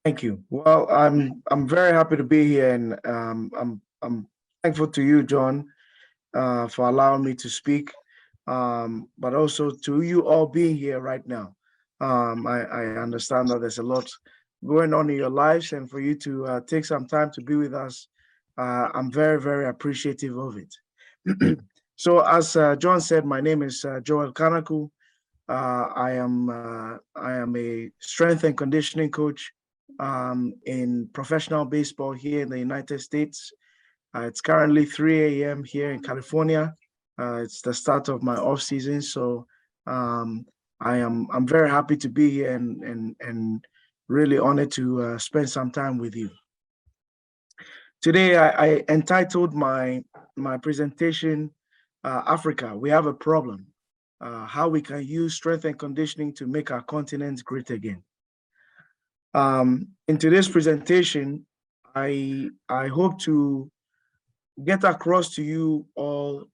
Thank you. Well, I'm very happy to be here, and I'm thankful to you, John, for allowing me to speak, but also to you all being here right now. I understand that there's a lot going on in your lives, and for you to take some time to be with us, I'm very, very appreciative of it. So, as John said, my name is Joel Canacco. I am a strength and conditioning coach in professional baseball here in the United States. It's currently 3 a.m. here in California. It's the start of my off season, so um, I'm very happy to be here and really honored to spend some time with you. Today, I entitled my presentation, "Africa, We Have a Problem: How We Can Use Strength and Conditioning to Make Our Continent Great Again." In today's presentation, I hope to get across to you all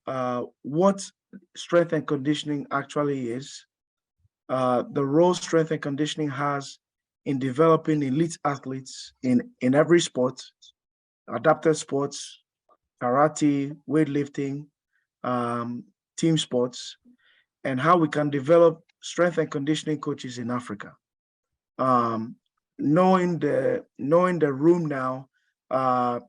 what strength and conditioning actually is, the role strength and conditioning has in developing elite athletes in every sport, adapted sports, karate, weightlifting, um, team sports, and how we can develop strength and conditioning coaches in Africa. Um, knowing the room now, uh,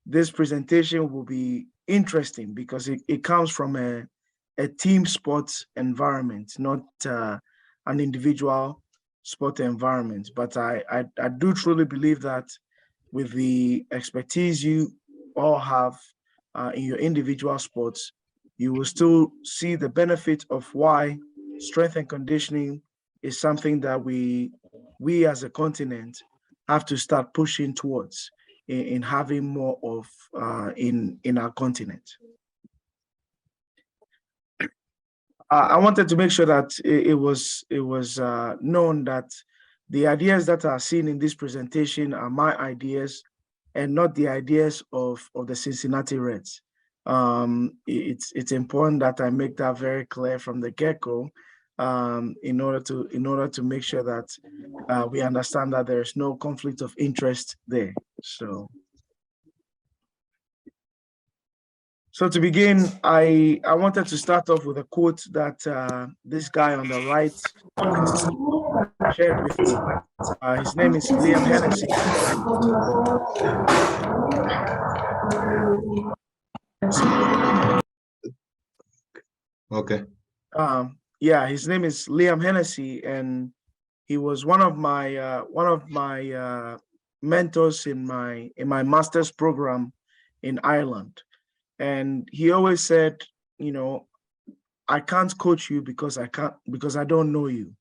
this presentation will be interesting because it comes from a team sports environment, not an individual sport environment. But I do truly believe that with the expertise you all have in your individual sports, you will still see the benefit of why strength and conditioning is something that we as a continent have to start pushing towards in having more of in our continent. I wanted to make sure that it was known that the ideas that are seen in this presentation are my ideas and not the ideas of the Cincinnati Reds. It's important that I make that very clear from the get-go, in order to make sure that we understand that there is no conflict of interest there. So to begin, I wanted to start off with a quote that this guy on the right shared with me. His name is Liam Hennessy. Okay. Yeah, his name is Liam Hennessy, and he was one of my mentors in my master's program in Ireland. And he always said, you know, I can't coach you because I don't know you.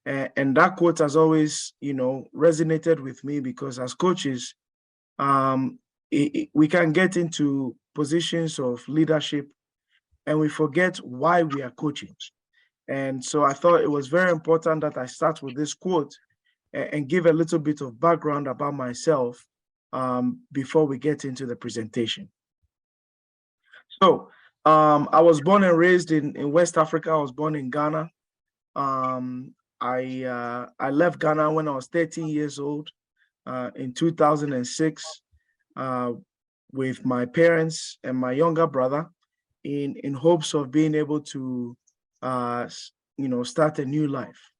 And that quote has always, resonated with me because as coaches, um, we can get into positions of leadership and we forget why we are coaching. And so I thought it was very important that I start with this quote and give a little bit of background about myself before we get into the presentation. So I was born and raised in West Africa. I was born in Ghana. I left Ghana when I was 13 years old in 2006 uh, with my parents and my younger brother in hopes of being able to start a new life.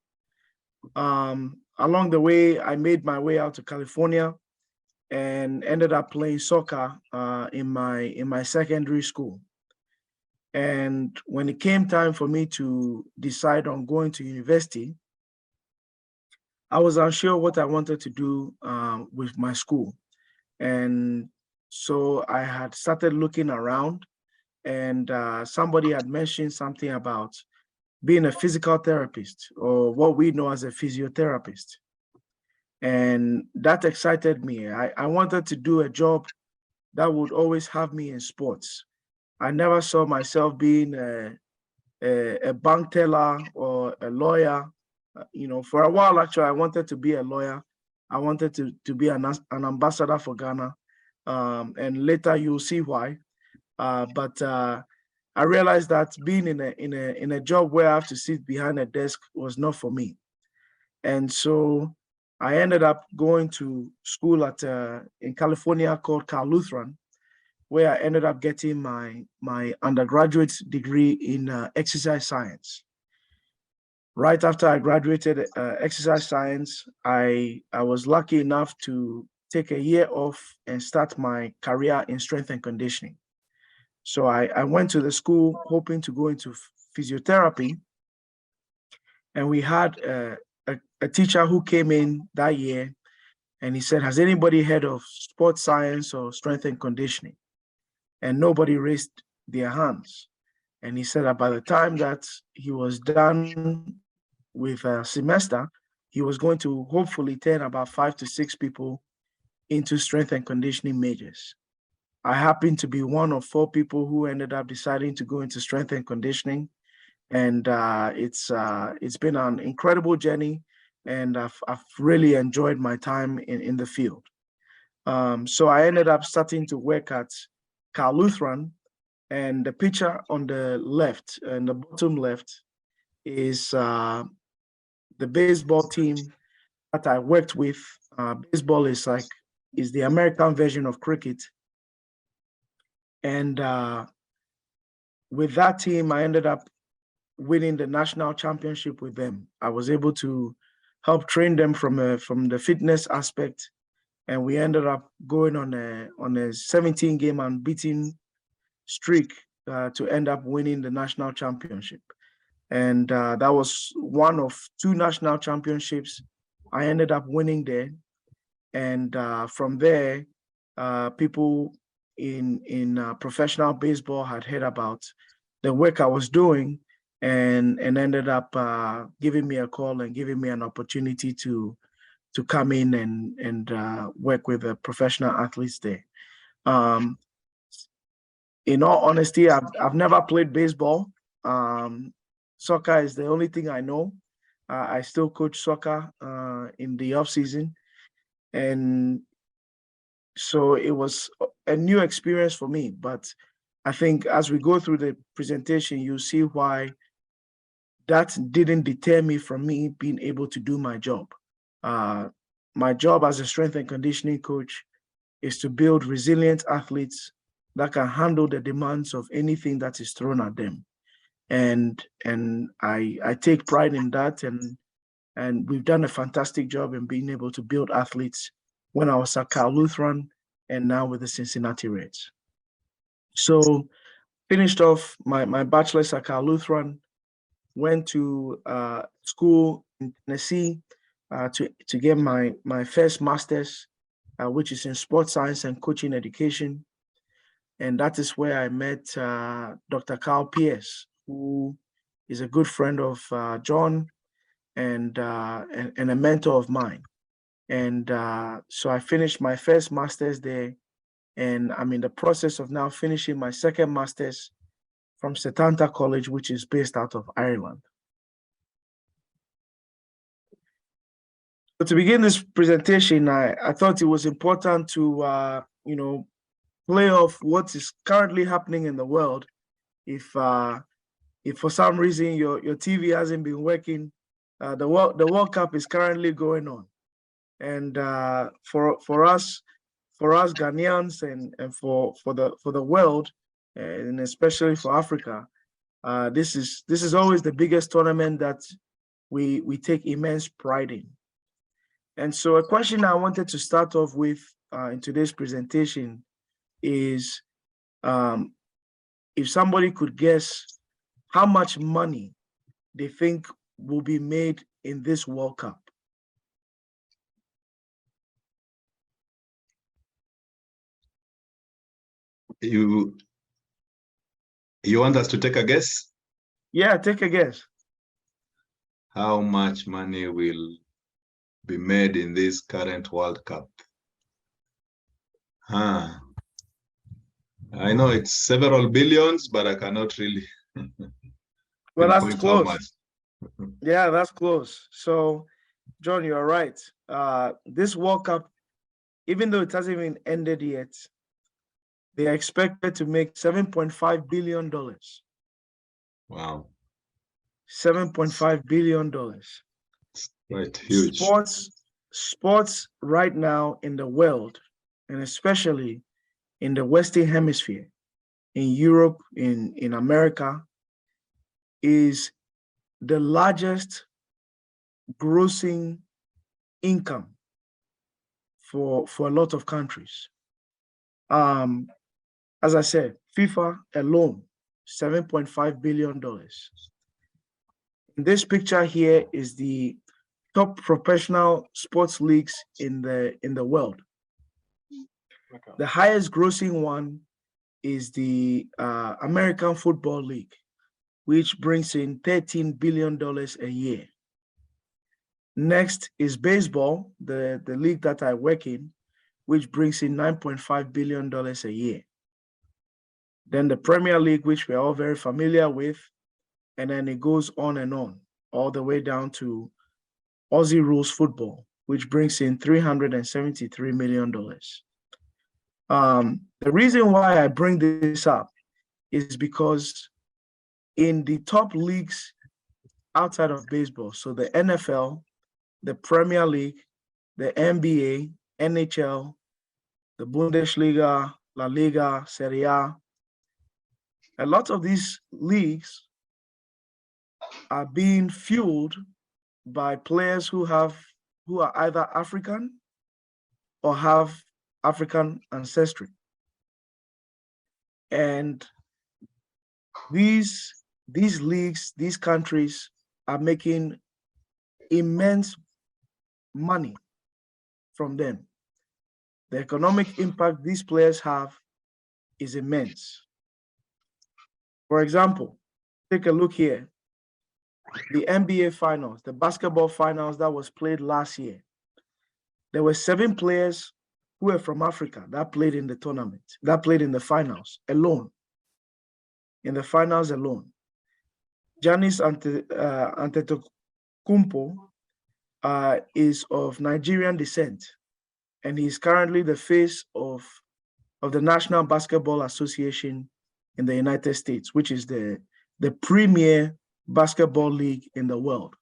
Along the way, I made my way out to California and ended up playing soccer in my secondary school. And when it came time for me to decide on going to university, I was unsure what I wanted to do with my school. And so I had started looking around, and somebody had mentioned something about being a physical therapist, or what we know as a physiotherapist. And that excited me. I wanted to do a job that would always have me in sports. I never saw myself being a bank teller or a lawyer. For a while, actually, I wanted to be a lawyer. I wanted to be an ambassador for Ghana. And later you'll see why. But I realized that being in a job where I have to sit behind a desk was not for me. And so I ended up going to school at in California called Cal Lutheran, where I ended up getting my undergraduate degree in exercise science. Right after I graduated exercise science, I was lucky enough to take a year off and start my career in strength and conditioning. So I went to the school hoping to go into physiotherapy, and we had a teacher who came in that year, and he said, "Has anybody heard of sports science or strength and conditioning?" And nobody raised their hands. And he said that by the time that he was done with a semester, he was going to hopefully turn about 5 to 6 people into strength and conditioning majors. I happened to be one of 4 people who ended up deciding to go into strength and conditioning, and it's been an incredible journey, and I've really enjoyed my time in the field. So I ended up starting to work at Cal Lutheran, and the picture on the left, and the bottom left, is the baseball team that I worked with. Baseball is the American version of cricket, and with that team, I ended up winning the national championship with them. I was able to help train them from the fitness aspect, and we ended up going on a 17 game unbeaten streak to end up winning the national championship. And that was one of 2 national championships I ended up winning there. And from there, people in professional baseball had heard about the work I was doing, and ended up giving me a call and giving me an opportunity to come in and work with the professional athletes there. Um, in all honesty, I've never played baseball. Soccer is the only thing I know. I still coach soccer in the off season, and so it was a new experience for me. But I think as we go through the presentation, you'll see why that didn't deter me from me being able to do my job. My job as a strength and conditioning coach is to build resilient athletes that can handle the demands of anything that is thrown at them. And I take pride in that, and we've done a fantastic job in being able to build athletes when I was at Cal Lutheran and now with the Cincinnati Reds. So finished off my bachelor's at Cal Lutheran, went to school in Tennessee to get my first master's, which is in sports science and coaching education. And that is where I met Dr. Carl Pierce, who is a good friend of John and a mentor of mine. And so I finished my first master's there, and I'm in the process of now finishing my second master's from Setanta College, which is based out of Ireland. So to begin this presentation, I thought it was important to play off what is currently happening in the world. If for some reason your TV hasn't been working, the World Cup is currently going on, and for us Ghanaians and for the world, and especially for Africa, this is always the biggest tournament that we take immense pride in. And so a question I wanted to start off with in today's presentation is, if somebody could guess how much money they think will be made in this World Cup. You want us to take a guess? Yeah, take a guess. How much money will be made in this current World Cup? I know it's several billions, but I cannot really. Well, that's close. Yeah, that's close. So, John, you're right. This World Cup, even though it hasn't even ended yet, they are expected to make $7.5 billion. Wow. $7.5 billion. Right, huge. sports right now in the world, and especially in the Western Hemisphere, in Europe, in America, is the largest grossing income for a lot of countries. Um, as I said, FIFA alone, $7.5 billion. In this picture here is the top professional sports leagues in the world. The highest grossing one is the American Football League, which brings in $13 billion a year. Next is baseball, the league that I work in, which brings in $9.5 billion a year. Then the Premier League, which we're all very familiar with, and then it goes on, all the way down to Aussie Rules Football, which brings in $373 million. The reason why I bring this up is because in the top leagues outside of baseball, so the NFL, the Premier League, the NBA, NHL, the Bundesliga, La Liga, Serie A lot of these leagues are being fueled by players who are either African or have African ancestry. And these leagues, these countries are making immense money from them. The economic impact these players have is immense. For example, take a look here. The NBA finals, the basketball finals that was played last year. There were 7 players who were from Africa that played in the tournament, that played in the finals alone. In the finals alone. Giannis Antetokounmpo is of Nigerian descent, and he's currently the face of the National Basketball Association in the United States, which is the premier basketball league in the world.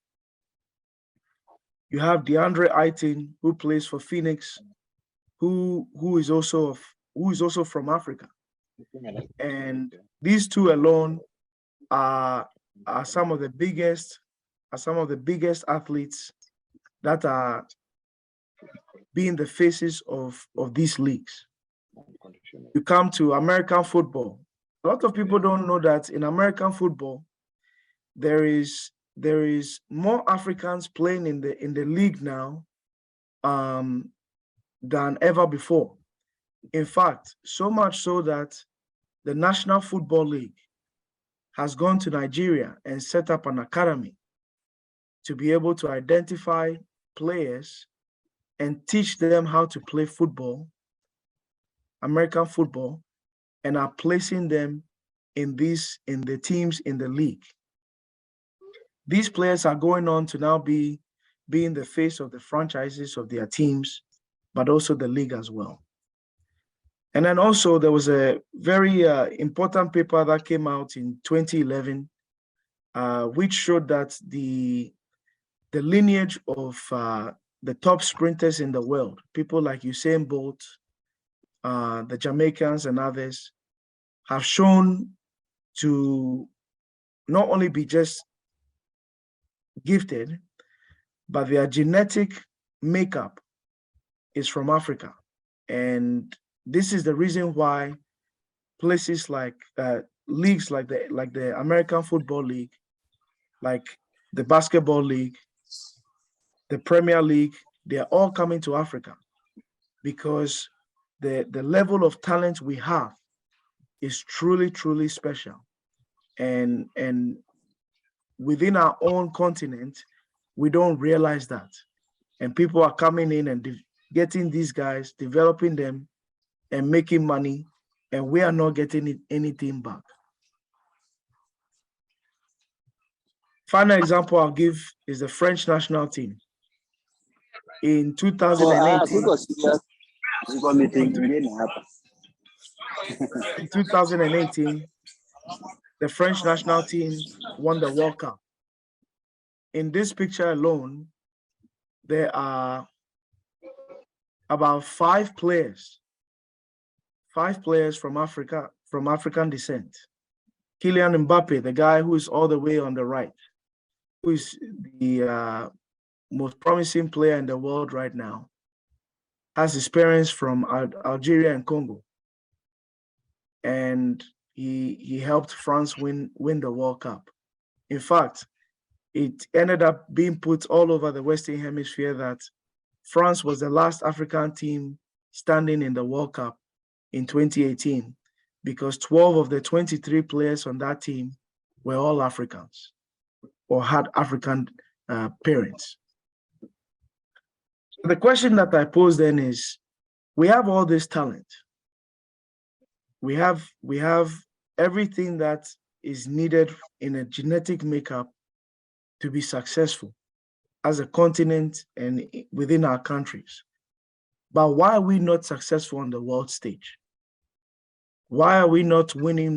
You have DeAndre Ayton, who plays for Phoenix, who is also from Africa. And these two alone are some of the biggest athletes that are being the faces of these leagues. You come to American football. A lot of people don't know that in American football, there is more Africans playing in the league now than ever before. In fact, so much so that the National Football League has gone to Nigeria and set up an academy to be able to identify players and teach them how to play football, American football, and are placing them in the teams in the league. These players are going on to now being the face of the franchises of their teams, but also the league as well. And then also there was a very important paper that came out in 2011, which showed that the lineage of the top sprinters in the world, people like Usain Bolt, the Jamaicans and others, have shown to not only be just gifted, but their genetic makeup is from Africa. And this is the reason why places like leagues like the American Football League, like the Basketball League, the Premier League, they are all coming to Africa because the level of talent we have is truly, truly special. And within our own continent, we don't realize that. And people are coming in and getting these guys, developing them, and making money, and we are not getting anything back. Final example I'll give is the French national team. In 2018, in 2018, the French national team won the World Cup. In this picture alone, there are about five players from Africa, from African descent. Kylian Mbappe, the guy who is all the way on the right, who is the most promising player in the world right now, has his parents from Algeria and Congo. And he helped France win the World Cup. In fact, it ended up being put all over the Western Hemisphere that France was the last African team standing in the World Cup in 2018, because 12 of the 23 players on that team were all Africans or had African parents. So the question that I pose then is, we have all this talent. We have everything that is needed in a genetic makeup to be successful as a continent and within our countries. But why are we not successful on the world stage? Why are we not winning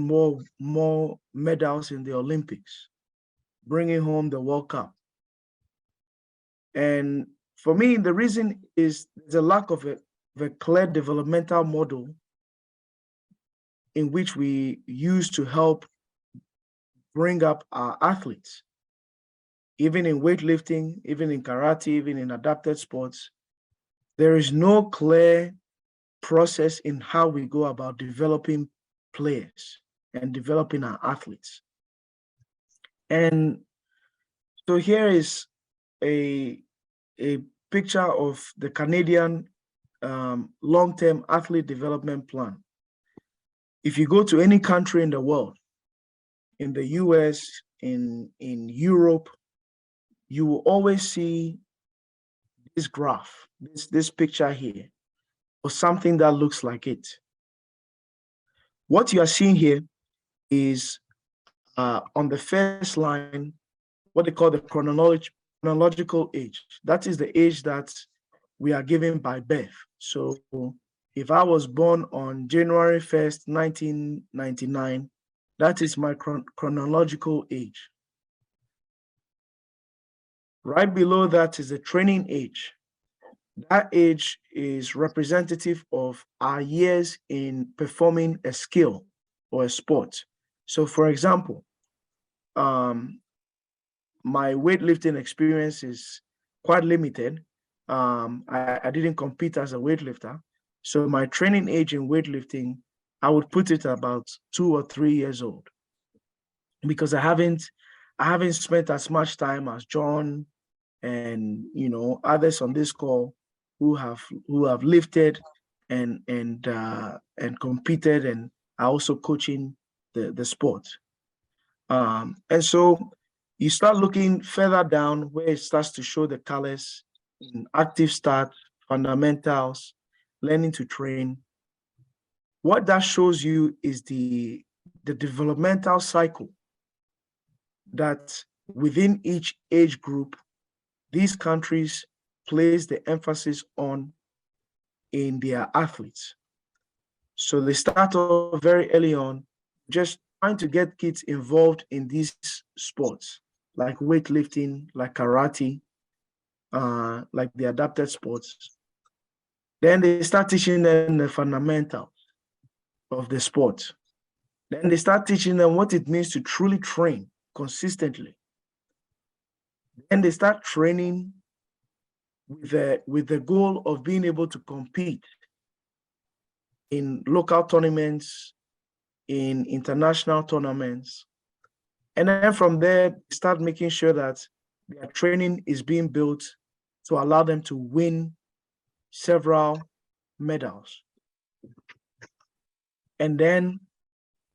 more medals in the Olympics, bringing home the World Cup? And for me, the reason is the lack of a clear developmental model in which we use to help bring up our athletes. Even in weightlifting, even in karate, even in adapted sports, there is no clear process in how we go about developing players and developing our athletes. And so here is a picture of the Canadian long-term athlete development plan. If you go to any country in the world, in the US, in Europe, you will always see this graph, this picture here, or something that looks like it. What you are seeing here is on the first line, what they call the chronological age. That is the age that we are given by birth. So if I was born on January 1st, 1999, that is my chronological age. Right below that is the training age. That age is representative of our years in performing a skill or a sport. So for example, my weightlifting experience is quite limited. I didn't compete as a weightlifter. So my training age in weightlifting, I would put it about 2 or 3 years old, because I haven't spent as much time as John and others on this call who have lifted and competed and are also coaching the sport. And so you start looking further down where it starts to show the colors in active start, fundamentals, learning to train. What that shows you is the developmental cycle that within each age group, these countries place the emphasis on in their athletes. So they start off very early on, just trying to get kids involved in these sports, like weightlifting, like karate, like the adapted sports. Then they start teaching them the fundamentals of the sport. Then they start teaching them what it means to truly train consistently. Then they start training with the goal of being able to compete in local tournaments, in international tournaments. And then from there, start making sure that their training is being built to allow them to win several medals. And then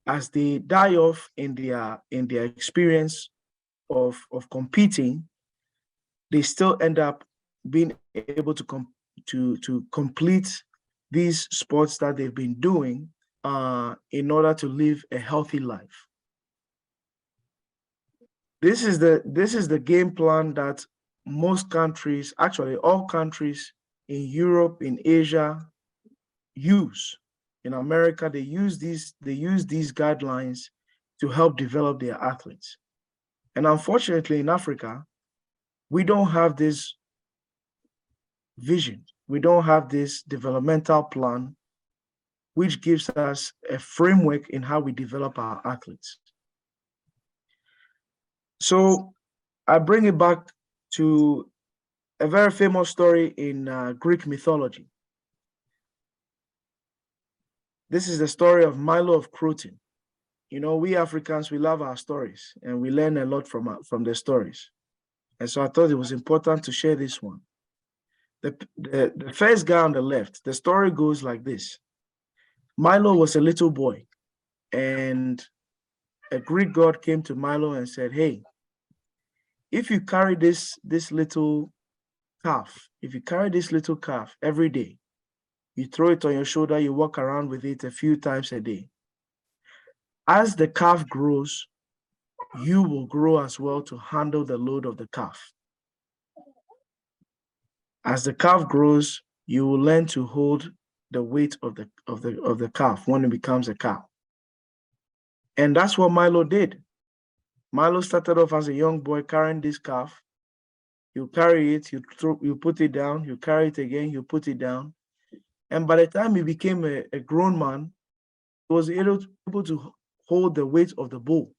as they die off in their experience of competing, they still end up being able to complete these sports that they've been doing in order to live a healthy life. This is the game plan that most countries, actually all countries in Europe, in Asia, use. In America, they use these guidelines to help develop their athletes. And unfortunately, in Africa, we don't have this vision. We don't have this developmental plan, which gives us a framework in how we develop our athletes. So I bring it back to a very famous story in Greek mythology. This is the story of Milo of Croton. You know, we Africans, we love our stories and we learn a lot from the stories. And so I thought it was important to share this one. The first guy on the left, the story goes like this. Milo was a little boy, and a Greek god came to Milo and said, hey, if you carry this little calf, if you carry this little calf every day, you throw it on your shoulder, you walk around with it a few times a day. As the calf grows, you will grow as well to handle the load of the calf. As the calf grows, you will learn to hold the weight of the calf when it becomes a cow. And that's what Milo did. Milo started off as a young boy carrying this calf. You carry it, you put it down, you carry it again, you put it down. And by the time he became a grown man, he was able to hold the weight of the bull.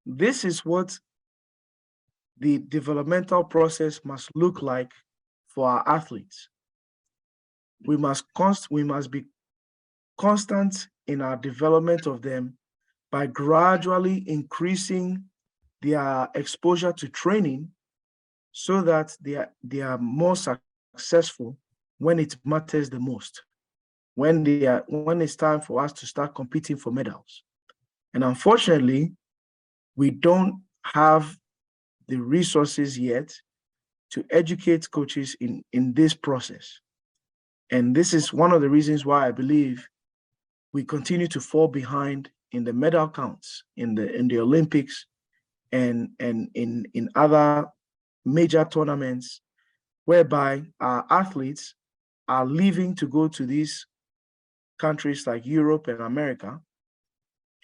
This is what the developmental process must look like for our athletes. We must be constant in our development of them by gradually increasing their exposure to training so that they are more successful when it matters the most, when it's time for us to start competing for medals. And unfortunately, we don't have the resources yet to educate coaches in this process. And this is one of the reasons why I believe we continue to fall behind in the medal counts in the Olympics and in other major tournaments, whereby our athletes are leaving to go to these countries like Europe and America,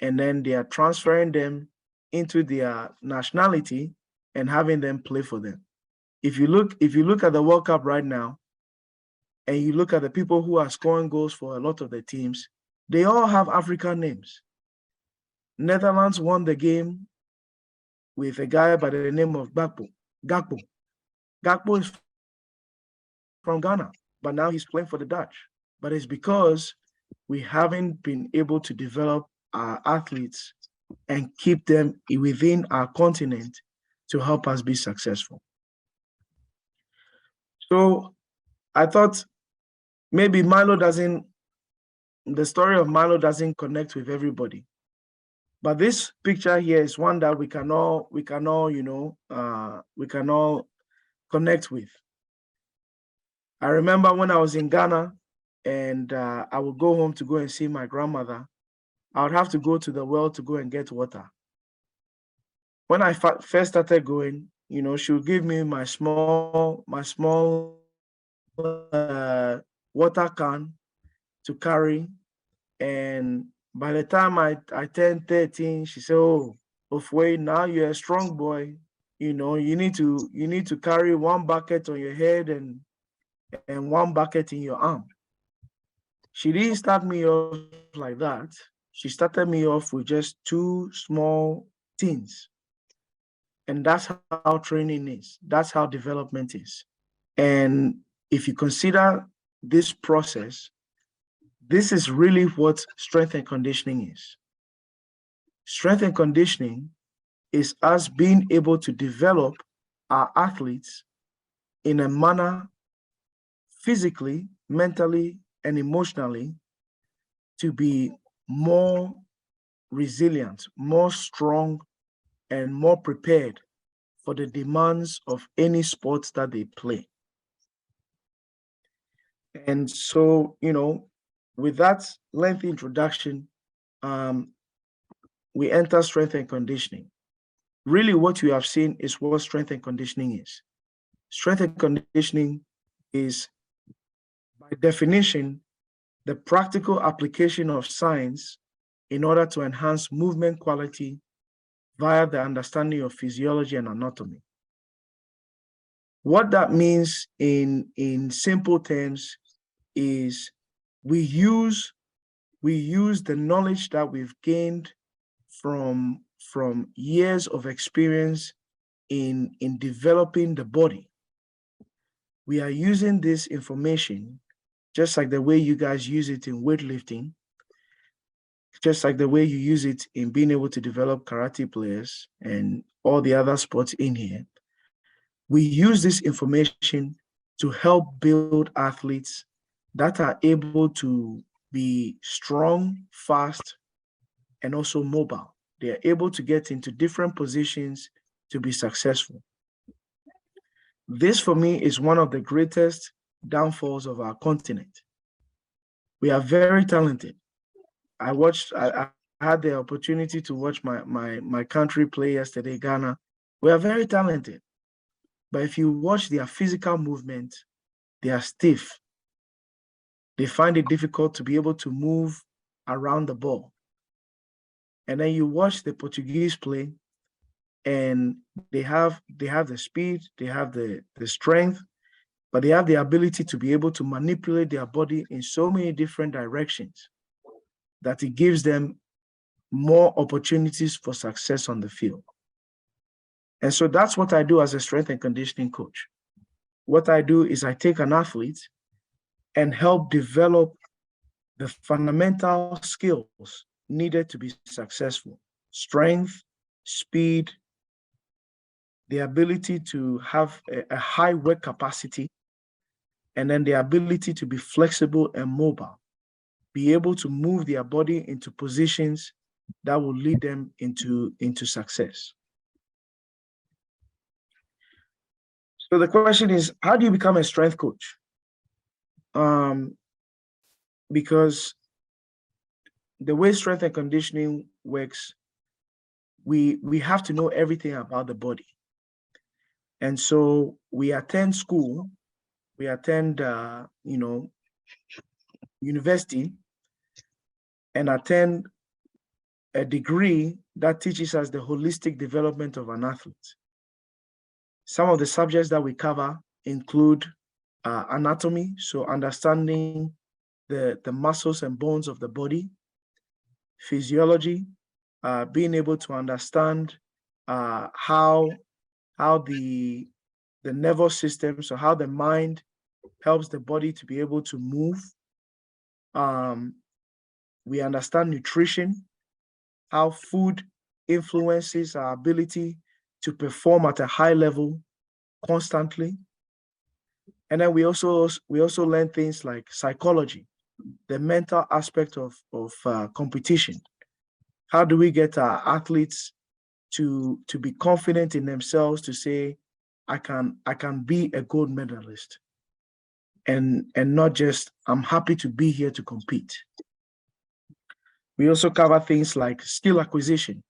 and then they are transferring them into their nationality and having them play for them. If you look at the World Cup right now, and you look at the people who are scoring goals for a lot of the teams, they all have African names. Netherlands won the game with a guy by the name of Gakpo. Gakpo is from Ghana, but now he's playing for the Dutch. But it's because we haven't been able to develop our athletes and keep them within our continent to help us be successful. So I thought maybe the story of Milo doesn't connect with everybody. But this picture here is one that we can all connect with. I remember when I was in Ghana and I would go home to go and see my grandmother, I would have to go to the well to go and get water. When I first started going, she would give me my small water can to carry. And by the time I turned 13, she said, oh, Ofwe, now you're a strong boy. You need to carry one bucket on your head and one bucket in your arm. She didn't start me off like that. She started me off with just 2 small tins. And that's how training is. That's how development is. And if you consider this process, this is really what strength and conditioning is. Strength and conditioning is us being able to develop our athletes in a manner physically, mentally, and emotionally to be more resilient, more strong, and more prepared for the demands of any sports that they play. And so, with that lengthy introduction, we enter strength and conditioning. Really, what you have seen is what strength and conditioning is. Strength and conditioning is, by definition, the practical application of science in order to enhance movement quality via the understanding of physiology and anatomy. What that means in simple terms is we use the knowledge that we've gained from years of experience in developing the body. We are using this information just like the way you guys use it in weightlifting, just like the way you use it in being able to develop karate players and all the other sports in here. We use this information to help build athletes that are able to be strong, fast, and also mobile. They are able to get into different positions to be successful. This, for me, is one of the greatest downfalls of our continent. We are very talented. I had the opportunity to watch my country play yesterday, Ghana. We are very talented. But if you watch their physical movement, they are stiff. They find it difficult to be able to move around the ball. And then you watch the Portuguese play, and they have the speed, they have the strength, but they have the ability to be able to manipulate their body in so many different directions that it gives them more opportunities for success on the field. And so that's what I do as a strength and conditioning coach. What I do is I take an athlete and help develop the fundamental skills needed to be successful: strength, speed, the ability to have a high work capacity, and then the ability to be flexible and mobile, be able to move their body into positions that will lead them into success. So the question is, how do you become a strength coach? Because the way strength and conditioning works, we have to know everything about the body. And so we attend school, we attend, university, and attend a degree that teaches us the holistic development of an athlete. Some of the subjects that we cover include anatomy, so understanding the muscles and bones of the body; physiology, being able to understand how the nervous system, so how the mind helps the body to be able to move. We understand nutrition, how food influences our ability to perform at a high level constantly. And then we also learn things like psychology, the mental aspect of competition. How do we get our athletes to be confident in themselves, to say, I can be a gold medalist, and not just, I'm happy to be here to compete. We also cover things like skill acquisition.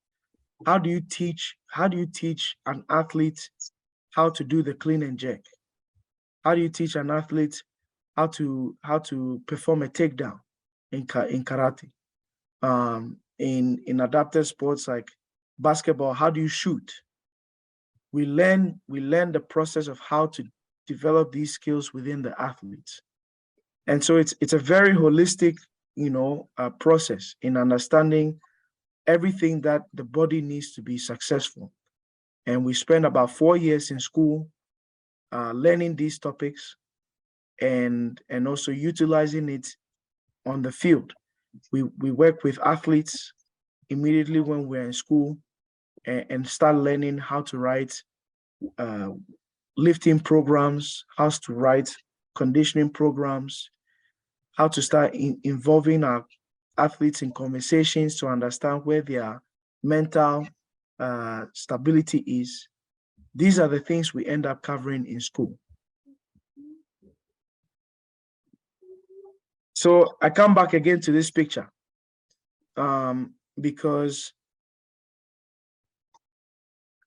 How do you teach an athlete how to do the clean and jerk? How do you teach an athlete how to perform a takedown in karate? In adapted sports like basketball, how do you shoot? We learn the process of how to develop these skills within the athletes. And so it's a very holistic, process in understanding everything that the body needs to be successful. And we spend about 4 years in school learning these topics and also utilizing it on the field. We work with athletes immediately when we're in school and start learning how to write lifting programs, how to write conditioning programs, how to start involving our athletes in conversations to understand where their mental stability is. These are the things we end up covering in school. So I come back again to this picture because,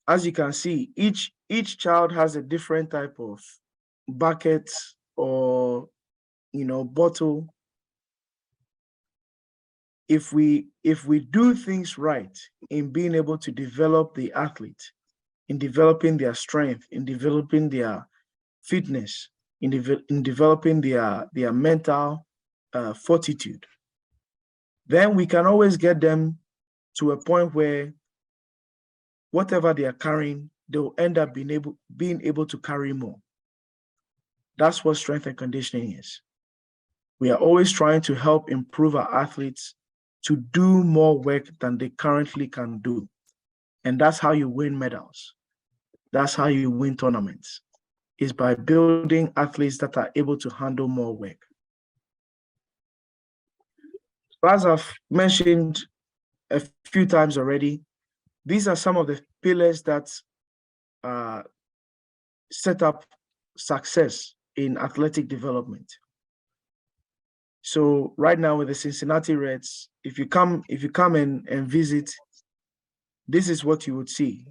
as you can see, each child has a different type of bucket or bottle. If we do things right in being able to develop the athlete, in developing their strength, in developing their fitness, in developing their mental fortitude. Then we can always get them to a point where whatever they are carrying, they'll end up being able to carry more. That's what strength and conditioning is. We are always trying to help improve our athletes to do more work than they currently can do. And that's how you win medals. That's how you win tournaments, is by building athletes that are able to handle more work. As I've mentioned a few times already, these are some of the pillars that set up success in athletic development. So right now with the Cincinnati Reds, if you come and visit, this is what you would see.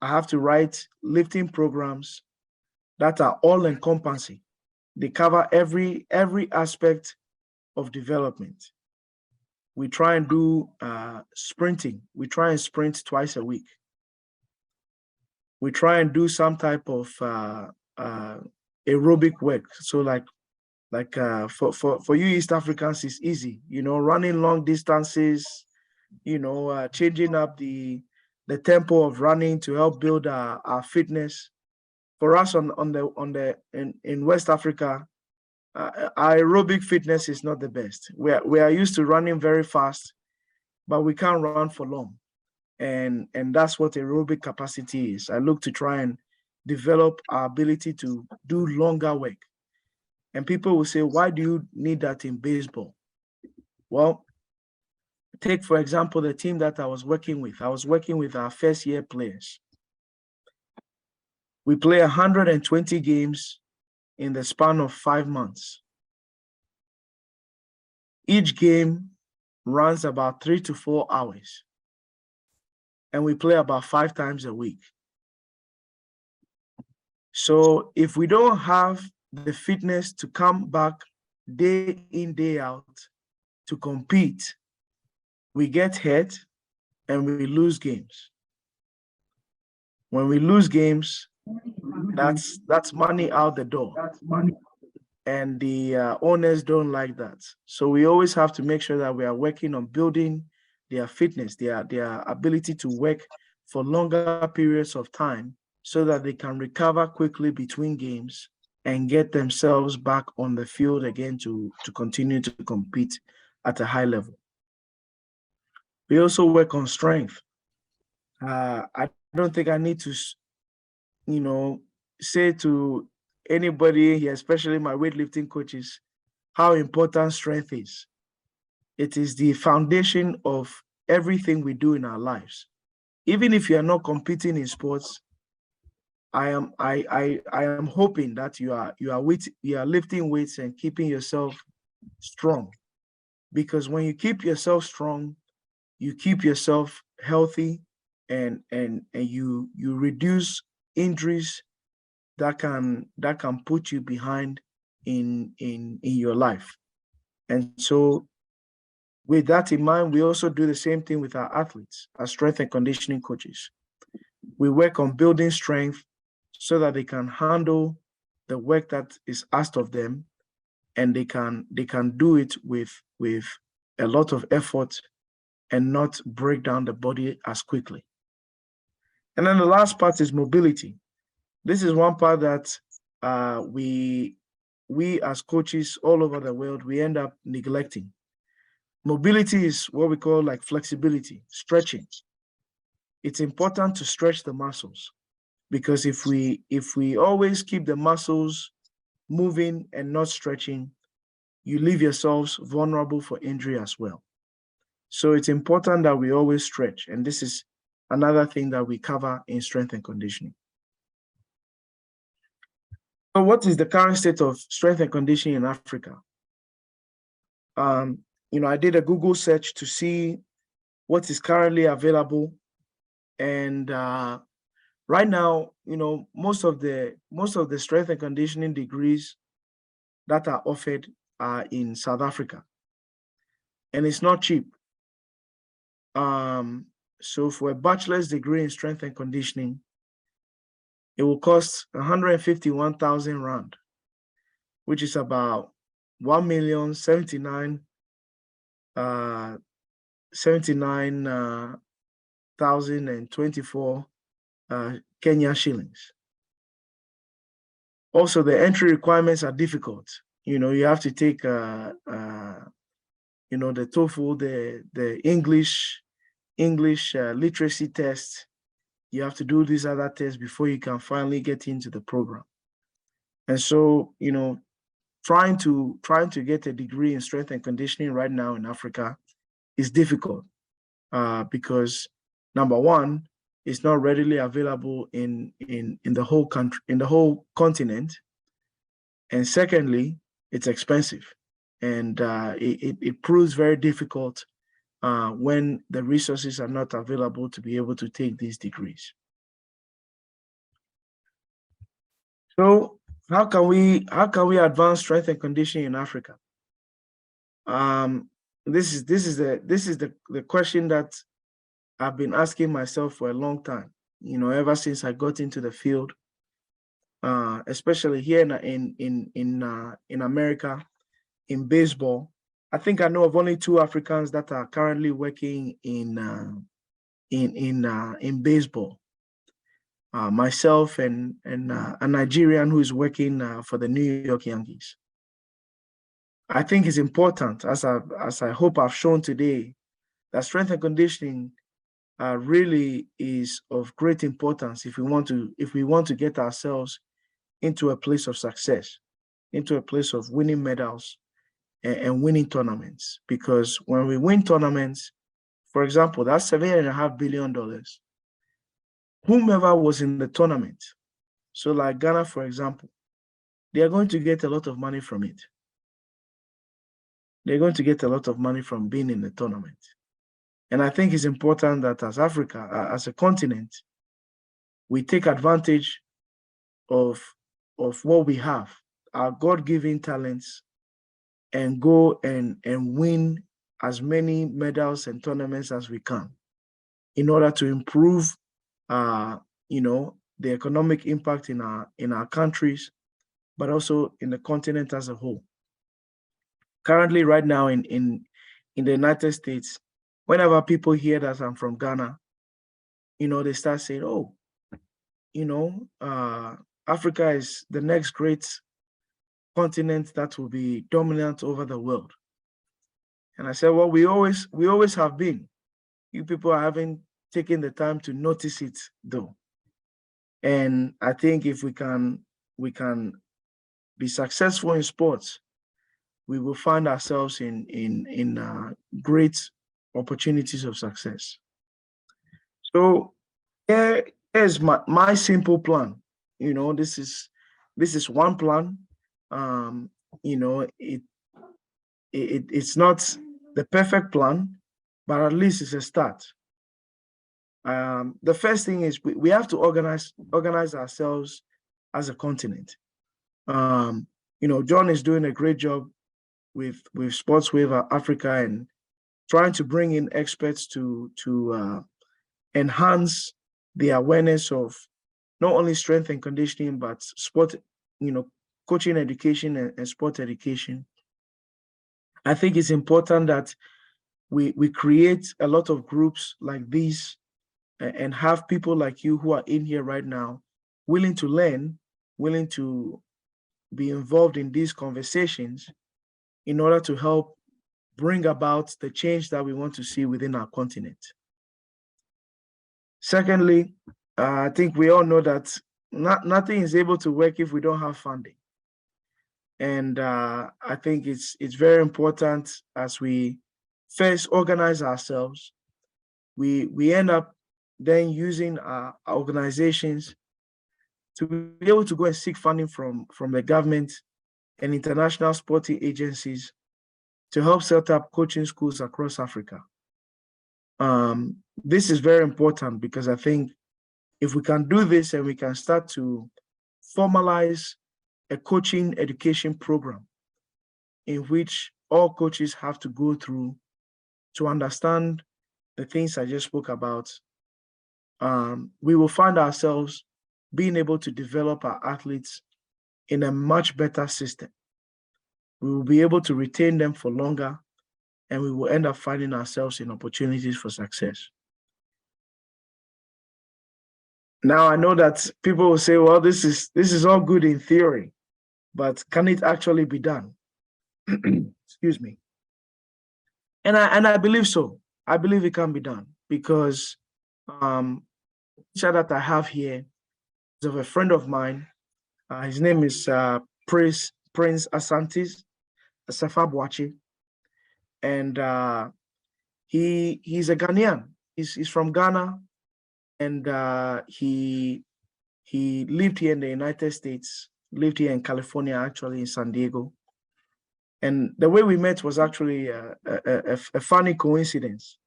I have to write lifting programs that are all encompassing. They cover every aspect of development. We try and do sprinting. We try and sprint twice a week. We try and do some type of aerobic work. So like for you East Africans, it's easy, running long distances, changing up the tempo of running to help build our fitness. For us in West Africa, our aerobic fitness is not the best. We are used to running very fast, but we can't run for long. And that's what aerobic capacity is. I look to try and develop our ability to do longer work. And people will say, why do you need that in baseball? Well, take, for example, the team that I was working with. I was working with our first year players. We play 120 games in the span of 5 months. Each game runs about 3 to 4 hours. And we play about 5 times a week. So if we don't have the fitness to come back day in, day out to compete, we get hurt and we lose games. When we lose games, that's money out the door. And the owners don't like that. So we always have to make sure that we are working on building their fitness, their ability to work for longer periods of time so that they can recover quickly between games and get themselves back on the field again to continue to compete at a high level. We also work on strength. I don't think I need to, say to anybody here, especially my weightlifting coaches, how important strength is. It is the foundation of everything we do in our lives. Even if you are not competing in sports, I am hoping that you are lifting weights and keeping yourself strong. Because when you keep yourself strong, you keep yourself healthy, and you reduce injuries that can put you behind in your life. And so with that in mind, we also do the same thing with our athletes as strength and conditioning coaches. We work on building strength so that they can handle the work that is asked of them, and they can do it with a lot of effort and not break down the body as quickly. And then the last part is mobility. This is one part that we as coaches all over the world, we end up neglecting. Mobility is what we call like flexibility, stretching. It's important to stretch the muscles, because if we always keep the muscles moving and not stretching, you leave yourselves vulnerable for injury as well. So it's important that we always stretch. And this is another thing that we cover in strength and conditioning. So what is the current state of strength and conditioning in Africa? I did a Google search to see what is currently available. And right now, most of the strength and conditioning degrees that are offered are in South Africa. And it's not cheap. So for a bachelor's degree in strength and conditioning, it will cost 151,000 rand, which is about 1,079 thousand and 24 Kenya shillings. Also, the entry requirements are difficult. You have to take the TOEFL, the English literacy test. You have to do these other tests before you can finally get into the program. And so, trying to get a degree in strength and conditioning right now in Africa is difficult because number one, it's not readily available in the whole country, in the whole continent, and secondly, it's expensive, and it proves very difficult when the resources are not available to be able to take these degrees. So how can we advance strength and conditioning in Africa? This is the question that I've been asking myself for a long time. Ever since I got into the field, especially here in America, in baseball. I think I know of only 2 Africans that are currently working in baseball. Myself and a Nigerian who is working for the New York Yankees. I think it's important, as I hope I've shown today, that strength and conditioning really is of great importance if we want to get ourselves into a place of success, into a place of winning medals and winning tournaments. Because when we win tournaments, for example, that's $7.5 billion. Whomever was in the tournament, so like Ghana, for example, they are going to get a lot of money from it. They're going to get a lot of money from being in the tournament. And I think it's important that as Africa, as a continent, we take advantage of what we have, our God-given talents, and go and win as many medals and tournaments as we can in order to improve the economic impact in our countries, but also in the continent as a whole. Currently, right now in the United States, whenever people hear that I'm from Ghana, they start saying, oh, Africa is the next great continent that will be dominant over the world. And I said, well, we always have been. You people haven't taken the time to notice it though. And I think if we can be successful in sports, we will find ourselves in great opportunities of success. So here's my simple plan. This is one plan. It's not the perfect plan, but at least it's a start. The first thing is we have to organize ourselves as a continent. John is doing a great job with Sports Wave Africa and trying to bring in experts to enhance the awareness of not only strength and conditioning, but sport, coaching education and sport education. I think it's important that we create a lot of groups like these and have people like you who are in here right now willing to learn, willing to be involved in these conversations in order to help bring about the change that we want to see within our continent. Secondly, I think we all know that nothing is able to work if we don't have funding. And I think it's very important as we first organize ourselves, we end up then using our organizations to be able to go and seek funding from the government and international sporting agencies to help set up coaching schools across Africa. This is very important because I think if we can do this and we can start to formalize a coaching education program in which all coaches have to go through to understand the things I just spoke about, we will find ourselves being able to develop our athletes in a much better system. We will be able to retain them for longer, and we will end up finding ourselves in opportunities for success. Now, I know that people will say, well, this is all good in theory, but can it actually be done? Excuse me. And I believe so. I believe it can be done because teacher that I have here is of a friend of mine. His name is Prince Asantis Asafabwachi, and he's a Ghanaian. He's from Ghana, and he lived here in the United States, lived here in California, actually in San Diego. And the way we met was actually a funny coincidence,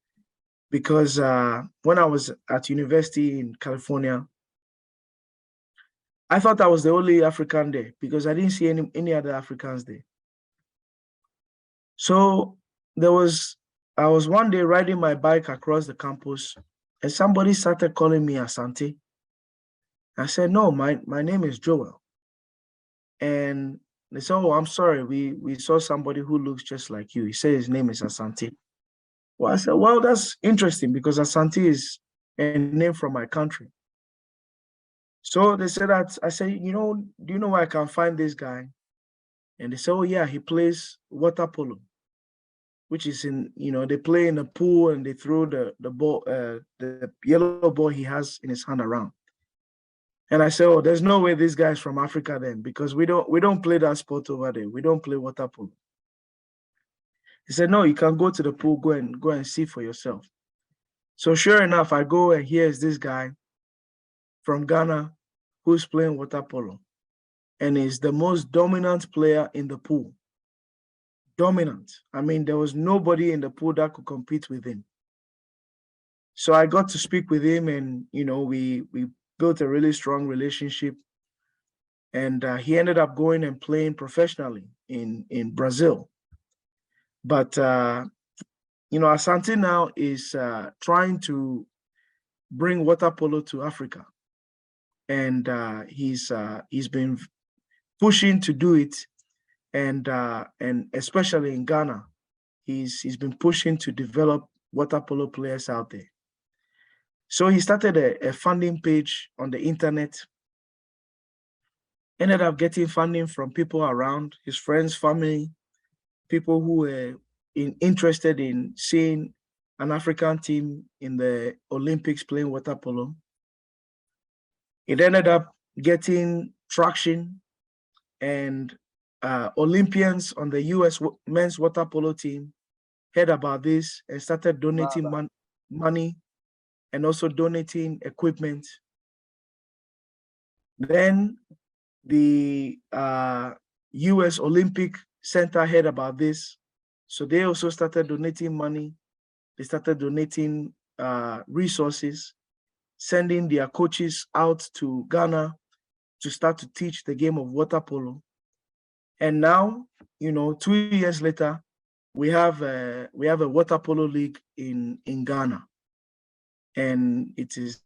because when I was at university in California, I thought I was the only African there because I didn't see any other Africans there. So I was one day riding my bike across the campus, and somebody started calling me Asante. I said, no, my name is Joel. And they said, oh, I'm sorry, we saw somebody who looks just like you. He said his name is Asante. Well, I said, well, that's interesting because Asante is a name from my country. So they said that, I said, do you know where I can find this guy? And they said, oh yeah, he plays water polo, which is they play in a pool and they throw the ball, the yellow ball he has in his hand around. And I said, oh, there's no way this guy's from Africa then, because we don't play that sport over there. We don't play water polo. He said, no, you can go to the pool, go and see for yourself. So sure enough, I go and here's this guy from Ghana who's playing water polo, and is the most dominant player in the pool. Dominant. I mean, there was nobody in the pool that could compete with him. So I got to speak with him, and we built a really strong relationship. And he ended up going and playing professionally in Brazil. But Asante now is trying to bring water polo to Africa, and he's been pushing to do it, and especially in Ghana, he's been pushing to develop water polo players out there. So he started a funding page on the internet, ended up getting funding from people around, his friends, family, people who were interested in seeing an African team in the Olympics playing water polo. It ended up getting traction, and Olympians on the US men's water polo team heard about this and started donating money and also donating equipment. Then the US Olympic Center heard about this, so they also started donating money. They started donating resources, sending their coaches out to Ghana to start to teach the game of water polo. And now, 2 years later, we have a water polo league in Ghana, and it is